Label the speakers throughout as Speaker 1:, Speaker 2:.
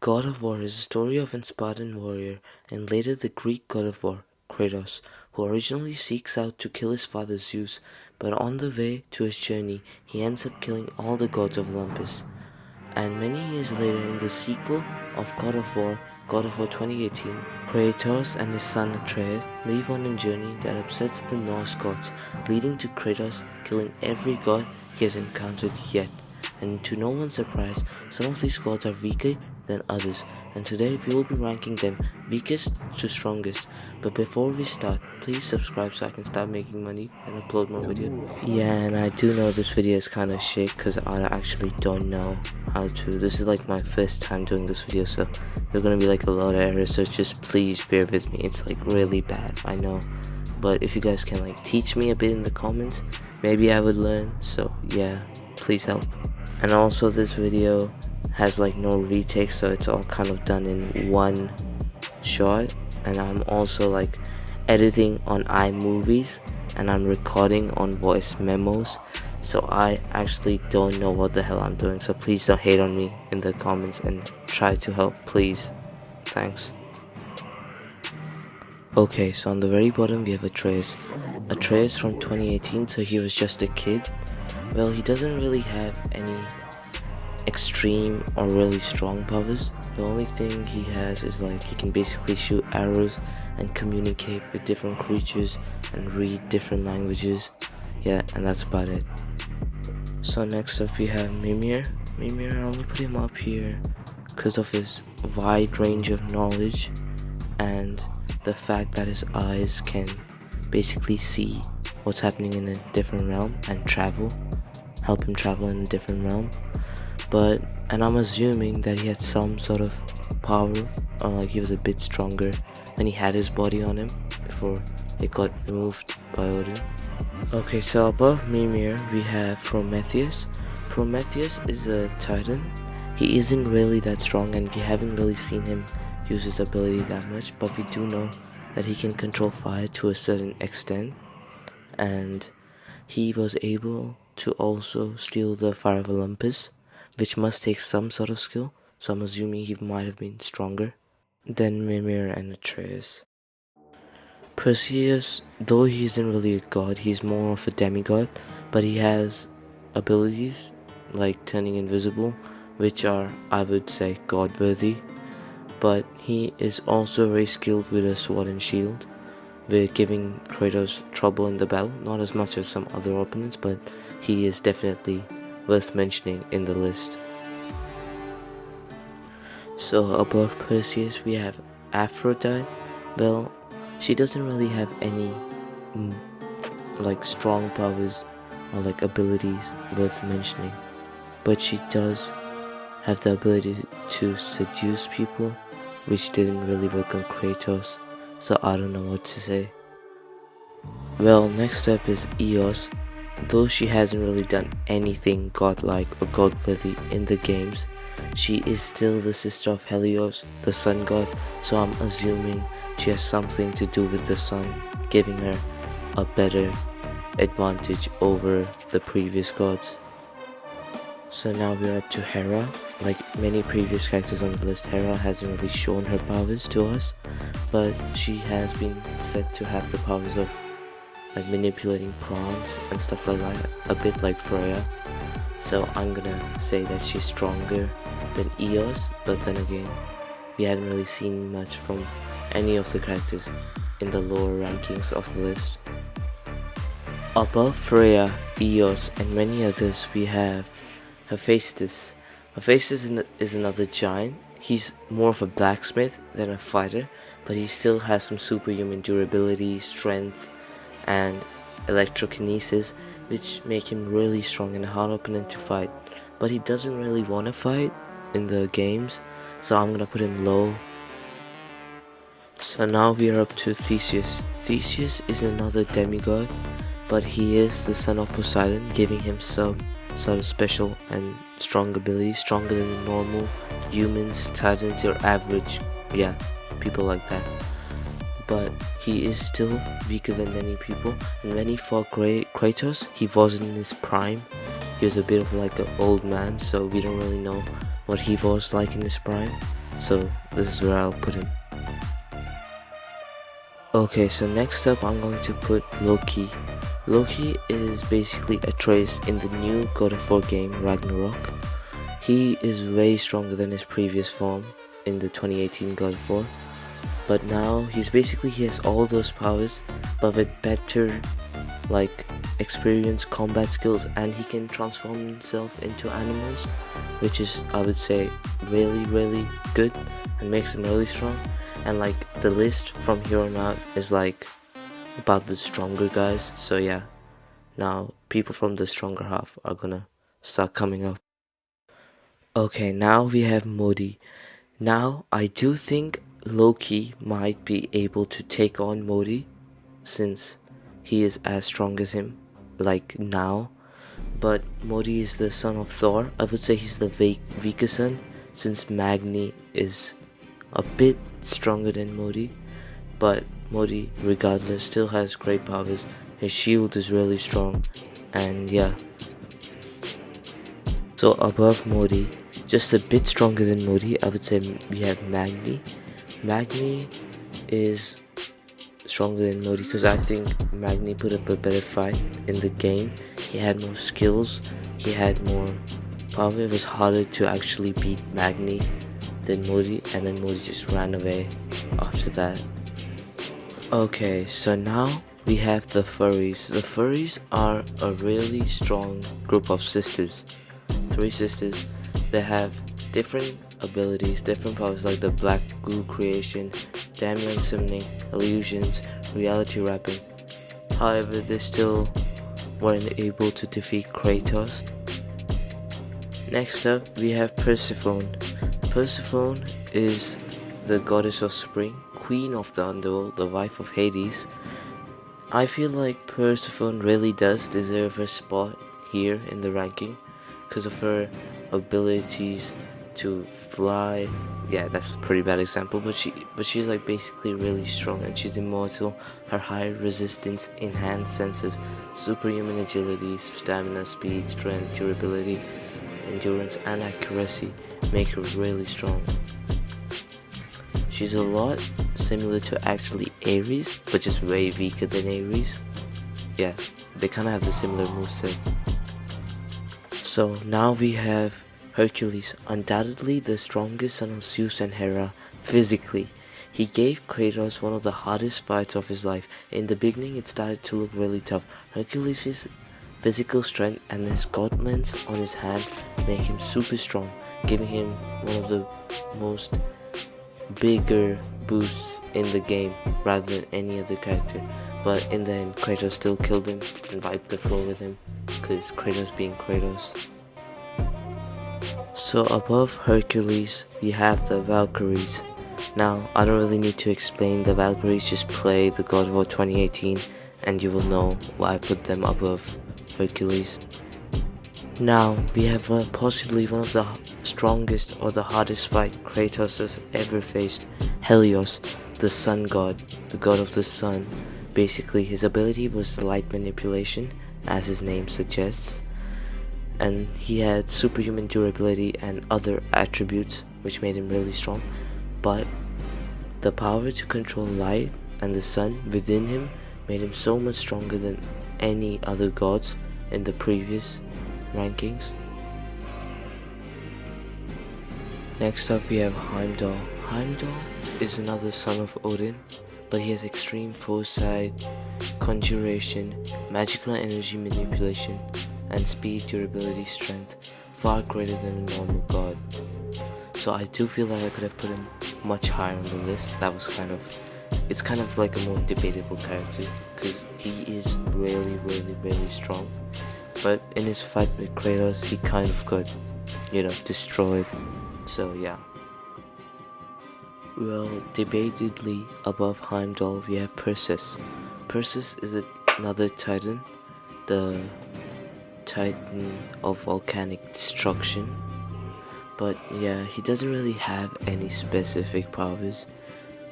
Speaker 1: God of War is a story of a Spartan warrior and later the Greek god of war, Kratos, who originally seeks out to kill his father Zeus, but on the way to his journey, he ends up killing all the gods of Olympus. And many years later, in the sequel of God of War 2018, Kratos and his son Atreus leave on a journey that upsets the Norse gods, leading to Kratos killing every god he has encountered yet. And to no one's surprise, some of these gods are weaker than others, and today we will be ranking them weakest to strongest. But before we start, please subscribe so I can start making money and upload more videos. Yeah, and I do know this video is kind of shit because I actually don't know how to. This is like my first time doing this video, so there's gonna be like a lot of errors, so just please bear with me. It's like really bad, I know, but if you guys can like teach me a bit in the comments, maybe I would learn. So yeah, please help. And also this video has like no retakes, so it's all kind of done in one shot. And I'm also like editing on iMovies and I'm recording on voice memos, so I actually don't know what the hell I'm doing. So please don't hate on me in the comments and try to help, please. Thanks. Okay, so on the very bottom we have Atreus from 2018, so he was just a kid. Well, he doesn't really have any extreme or really strong powers. The only thing he has is like he can basically shoot arrows and communicate with different creatures and read different languages. Yeah, and that's about it. So next up we have Mimir. Mimir, I only put him up here because of his wide range of knowledge and the fact that his eyes can basically see what's happening in a different realm and help him travel in a different realm. And I'm assuming that he had some sort of power, or like he was a bit stronger when he had his body on him before it got removed by Odin. Okay, so above Mimir we have Prometheus. Prometheus is a titan. He isn't really that strong and we haven't really seen him use his ability that much, but we do know that he can control fire to a certain extent, and he was able to also steal the fire of Olympus, which must take some sort of skill, so I'm assuming he might have been stronger than Mimir and Atreus. Perseus, though he isn't really a god, he's more of a demigod, but he has abilities like turning invisible, which are, I would say, god-worthy. But he is also very skilled with a sword and shield, with giving Kratos trouble in the battle, not as much as some other opponents, but he is definitely worth mentioning in the list. So above Perseus we have Aphrodite. Well, she doesn't really have any like strong powers or like abilities worth mentioning, but she does have the ability to seduce people, which didn't really work on Kratos, so I don't know what to say. Well, next up is Eos. Though she hasn't really done anything godlike or god-worthy in the games, she is still the sister of Helios, the sun god, so I'm assuming she has something to do with the sun, giving her a better advantage over the previous gods. So now we're up to Hera. Like many previous characters on the list, Hera hasn't really shown her powers to us, but she has been said to have the powers of like manipulating prawns and stuff like that, a bit like Freya. So I'm gonna say that she's stronger than Eos, but then again, we haven't really seen much from any of the characters in the lower rankings of the list. Above Freya, Eos and many others we have Hephaestus. Hephaestus is another giant. He's more of a blacksmith than a fighter, but he still has some superhuman durability, strength, and electrokinesis, which make him really strong and a hard opponent to fight. But he doesn't really want to fight in the games, so I'm gonna put him low. So now we are up to Theseus. Theseus is another demigod, but he is the son of Poseidon, giving him some sort of special and strong abilities, stronger than normal humans, titans, or average, people like that. But he is still weaker than many people, and when he fought Kratos, he wasn't in his prime. He was a bit of like an old man, so we don't really know what he was like in his prime. So this is where I'll put him. Okay, so next up I'm going to put Loki. Loki is basically Atreus in the new God of War game, Ragnarok. He is way stronger than his previous form in the 2018 God of War. But now he has all those powers, but with better experience, combat skills, and he can transform himself into animals, which is, I would say, really good and makes him really strong. And the list from here on out is about the stronger guys. So yeah, now people from the stronger half are gonna start coming up. Okay, now we have Modi. Now I do think Loki might be able to take on Modi, since he is as strong as him now. But Modi is the son of Thor. I would say he's the weaker son, since Magni is a bit stronger than Modi. But Modi, regardless, still has great powers. His shield is really strong, and yeah. So above Modi, just a bit stronger than Modi, I would say we have Magni. Magni is stronger than Modi because I think Magni put up a better fight in the game. He had more skills, he had more power. It was harder to actually beat Magni than Modi, and then Modi just ran away after that. Okay, so now we have the furries. The furries are a really strong group of sisters. 3 sisters. They have different abilities, different powers, like the black goo creation, Damian summoning, illusions, reality wrapping. However, they still weren't able to defeat Kratos. Next up, we have Persephone. Persephone is the goddess of spring, queen of the underworld, the wife of Hades. I feel like Persephone really does deserve her spot here in the ranking because of her abilities to fly. Yeah, that's a pretty bad example, but she's basically really strong, and she's immortal. Her high resistance, enhanced senses, superhuman agility, stamina, speed, strength, durability, endurance, and accuracy make her really strong. She's a lot similar to actually Ares, but just way weaker than Ares. Yeah, they kind of have the similar moveset. So now we have Hercules, undoubtedly the strongest son of Zeus and Hera physically. He gave Kratos one of the hardest fights of his life. In the beginning it started to look really tough. Hercules' physical strength and his gauntlets on his hand make him super strong, giving him one of the most bigger boosts in the game rather than any other character. But in the end, Kratos still killed him and wiped the floor with him, because Kratos being Kratos. So above Hercules, we have the Valkyries. Now, I don't really need to explain the Valkyries, just play the God of War 2018 and you will know why I put them above Hercules. Now, we have possibly one of the strongest or the hardest fight Kratos has ever faced, Helios, the sun god, the god of the sun. Basically, his ability was light manipulation, as his name suggests, and he had superhuman durability and other attributes which made him really strong, but the power to control light and the sun within him made him so much stronger than any other gods in the previous rankings. Next up we have Heimdall. Heimdall is another son of Odin, but he has extreme foresight, conjuration, magical energy manipulation, and speed, durability, strength, far greater than a normal god. So I do feel like I could have put him much higher on the list. It's kind of like a more debatable character, because he is really strong. But in his fight with Kratos, he kind of got, destroyed. So yeah. Well, debatedly above Heimdall, we have Perseus. Perseus is another titan, the titan of volcanic destruction. But yeah, he doesn't really have any specific powers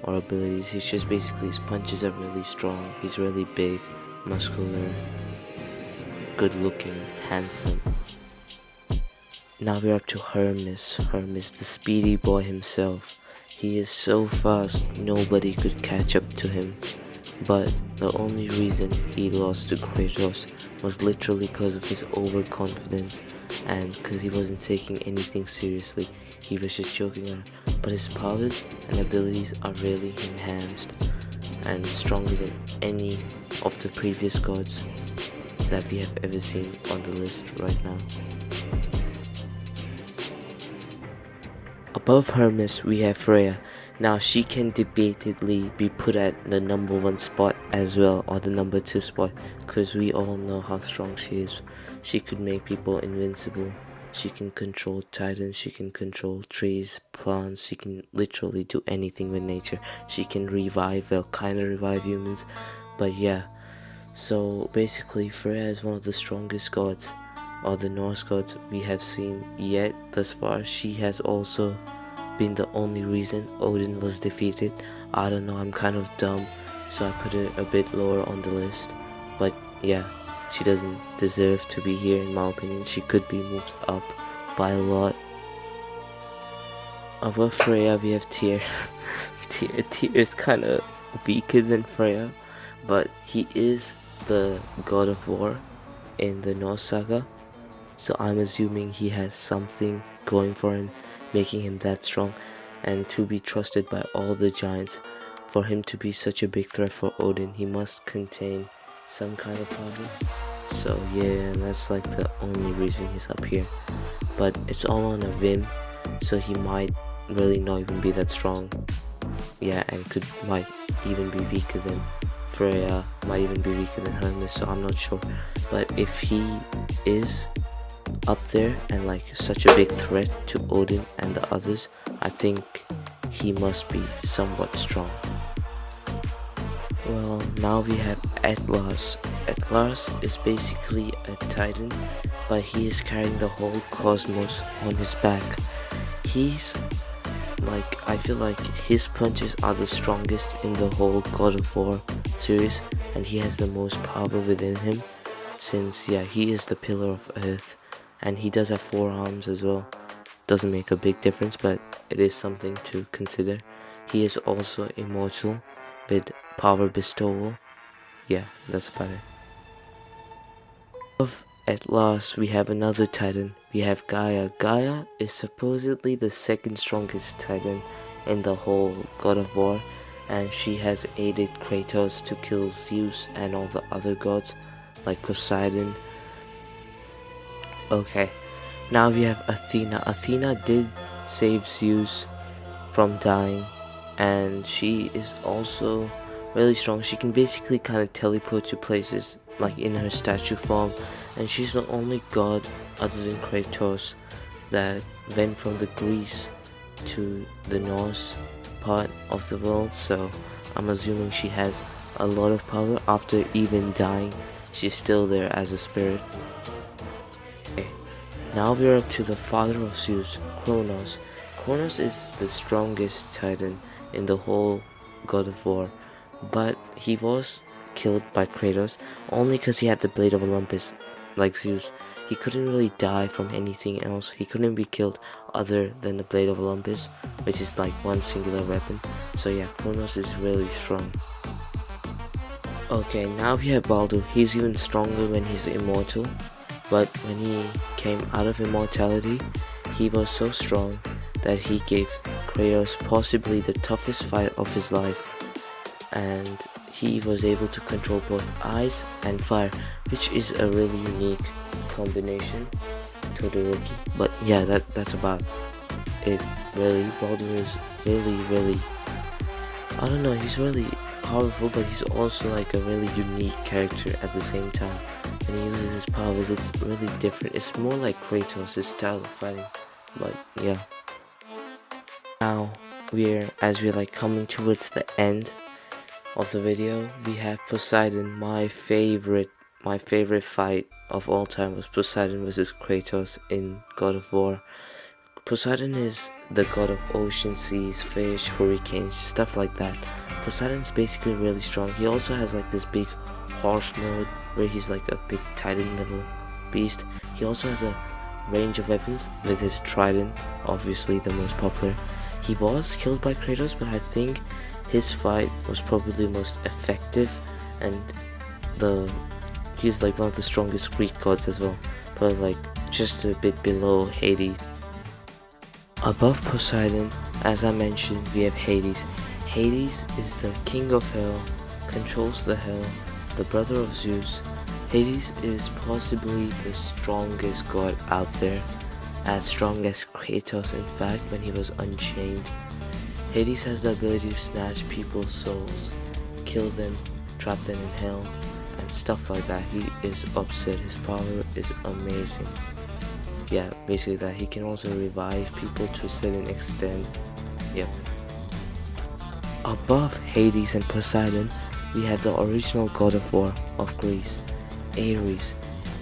Speaker 1: or abilities. He's just basically, his punches are really strong. He's really big, muscular, good looking, handsome. Now we're up to Hermes. Hermes, the speedy boy himself. He is so fast, nobody could catch up to him. But the only reason he lost to Kratos was literally because of his overconfidence and because he wasn't taking anything seriously. He was just joking around. But his powers and abilities are really enhanced and stronger than any of the previous gods that we have ever seen on the list right now. Above Hermes, we have Freya. Now, she can debatably be put at the number 1 spot as well, or the number 2 spot, because we all know how strong she is. She could make people invincible. She can control titans, she can control trees, plants, she can literally do anything with nature. She can revive, well, kind of revive humans, but yeah. So basically, Freya is one of the strongest gods, or the Norse gods we have seen yet thus far. She has also been the only reason Odin was defeated. I don't know, I'm kind of dumb, so I put her a bit lower on the list. But yeah, she doesn't deserve to be here in my opinion. She could be moved up by a lot. Above Freya we have Tyr. Tyr is kind of weaker than Freya, but he is the god of war in the Norse saga, so I'm assuming he has something going for him, making him that strong and to be trusted by all the giants. For him to be such a big threat for Odin, he must contain some kind of power. So yeah, that's like the only reason he's up here, but it's all on a whim, so he might really not even be that strong. Yeah, and might even be weaker than Freya, might even be weaker than Hermes, so I'm not sure. But if he is up there and like such a big threat to Odin and the others, I think he must be somewhat strong. Well, now we have Atlas. Atlas is basically a titan, but he is carrying the whole cosmos on his back. He's like, I feel like his punches are the strongest in the whole God of War series, and he has the most power within him, since yeah, he is the pillar of earth, and he does have 4 arms as well. Doesn't make a big difference, but it is something to consider. He is also immortal with power bestowal. Yeah, that's about it. At last, we have another titan. We have Gaia. Gaia is supposedly the 2nd strongest titan in the whole God of War, and she has aided Kratos to kill Zeus and all the other gods like Poseidon. Okay, now we have Athena. Athena did save Zeus from dying, and she is also really strong. She can basically kind of teleport to places like in her statue form, and she's the only god other than Kratos that went from the Greece to the Norse part of the world, so I'm assuming she has a lot of power. After even dying, she's still there as a spirit. Okay. Now we're up to the father of Zeus, Kronos. Kronos is the strongest titan in the whole God of War, but he was killed by Kratos only because he had the Blade of Olympus. Like Zeus, he couldn't really die from anything else. He couldn't be killed other than the Blade of Olympus, which is like one singular weapon. So yeah, Kronos is really strong. Okay, now we have Baldur. He's even stronger when he's immortal, but when he came out of immortality, he was so strong that he gave Kratos possibly the toughest fight of his life, and he was able to control both ice and fire, which is a really unique combination. Todoroki. But yeah, that's about it. Really, Baldur is really, I don't know, he's really powerful, but he's also like a really unique character at the same time. When he uses his powers, it's really different. It's more like Kratos' style of fighting. But yeah. Now as we're like coming towards the end of the video, we have Poseidon. My favorite fight of all time was Poseidon versus Kratos in God of War. Poseidon is the god of ocean, seas, fish, hurricanes, stuff like that. Poseidon's basically really strong. He also has like this big horse mode where he's like a big titan level beast. He also has a range of weapons with his trident, obviously the most popular. He was killed by Kratos, but I think his fight was probably the most effective, and he's like one of the strongest Greek gods as well, but like just a bit below Hades. Above Poseidon, as I mentioned, we have Hades. Hades is the king of hell, controls the hell, the brother of Zeus. Hades is possibly the strongest god out there, as strong as Kratos in fact when he was unchained. Hades has the ability to snatch people's souls, kill them, trap them in hell, and stuff like that. He is upset. His power is amazing. Yeah, basically that. He can also revive people to a certain extent. Yep. Above Hades and Poseidon, we have the original god of war of Greece, Ares.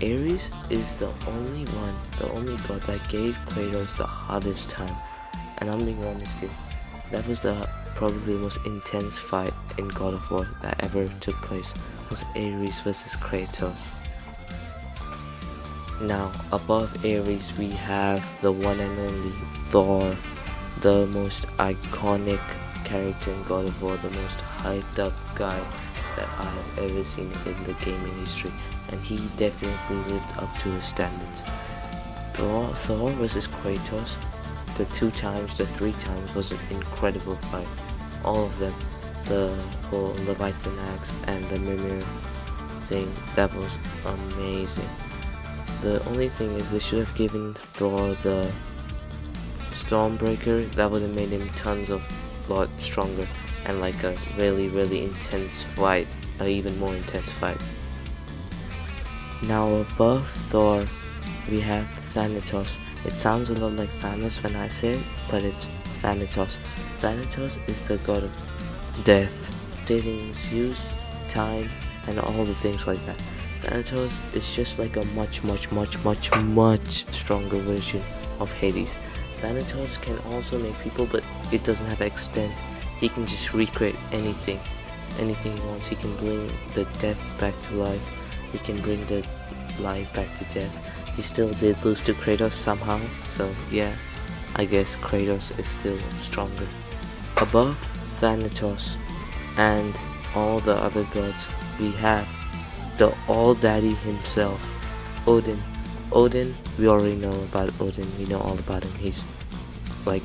Speaker 1: Ares is the only god that gave Kratos the hardest time. And I'm being honest here, that was probably the most intense fight in God of War that ever took place, was Ares versus Kratos. Now, above Ares we have the one and only Thor, the most iconic character in God of War, the most hyped up guy that I have ever seen in the gaming history, and he definitely lived up to his standards. Thor versus Kratos, the 2 times, the 3 times, was an incredible fight. All of them, the whole Leviathan axe and the Mimir thing, that was amazing. The only thing is they should have given Thor the Stormbreaker. That would have made him lot stronger, and like a really intense fight, an even more intense fight. Now above Thor we have Thanatos. It sounds a lot like Thanos when I say it, but it's Thanatos. Thanatos is the god of death, dating Zeus, time, and all the things like that. Thanatos is just like a much stronger version of Hades. Thanatos can also make people, but it doesn't have extent. He can just recreate anything he wants. He can bring the death back to life. He can bring the life back to death. He still did lose to Kratos somehow, so yeah, I guess Kratos is still stronger. Above Thanatos and all the other gods, we have the all-daddy himself, Odin. Odin, we already know about Odin, we know all about him. He's like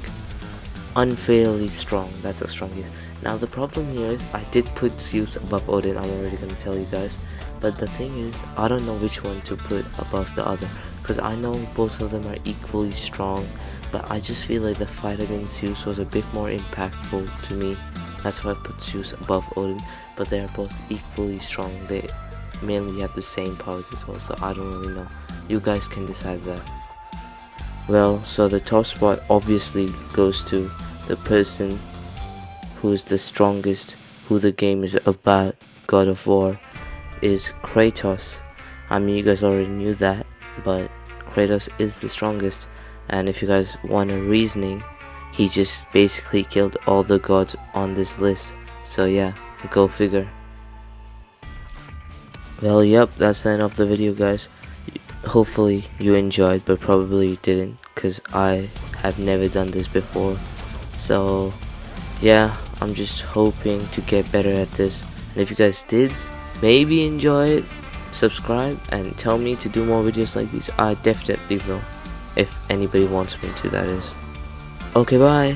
Speaker 1: unfairly strong, that's how strong he is. Now the problem here is I did put Zeus above Odin, I'm already going to tell you guys. But the thing is, I don't know which one to put above the other, because I know both of them are equally strong, but I just feel like the fight against Zeus was a bit more impactful to me. That's why I put Zeus above Odin, but they are both equally strong. They mainly have the same powers as well, so I don't really know. You guys can decide that. Well, so the top spot obviously goes to the person who is the strongest, who the game is about, God of War, is Kratos. I mean, you guys already knew that, but Kratos is the strongest, and if you guys want a reasoning, he just basically killed all the gods on this list. So yeah, go figure. Well, yep, that's the end of the video, guys. Hopefully you enjoyed, but probably you didn't, because I have never done this before. So yeah, I'm just hoping to get better at this, and if you guys did maybe enjoy it, subscribe and tell me to do more videos like these. I definitely will, if anybody wants me to, that is. Okay, bye.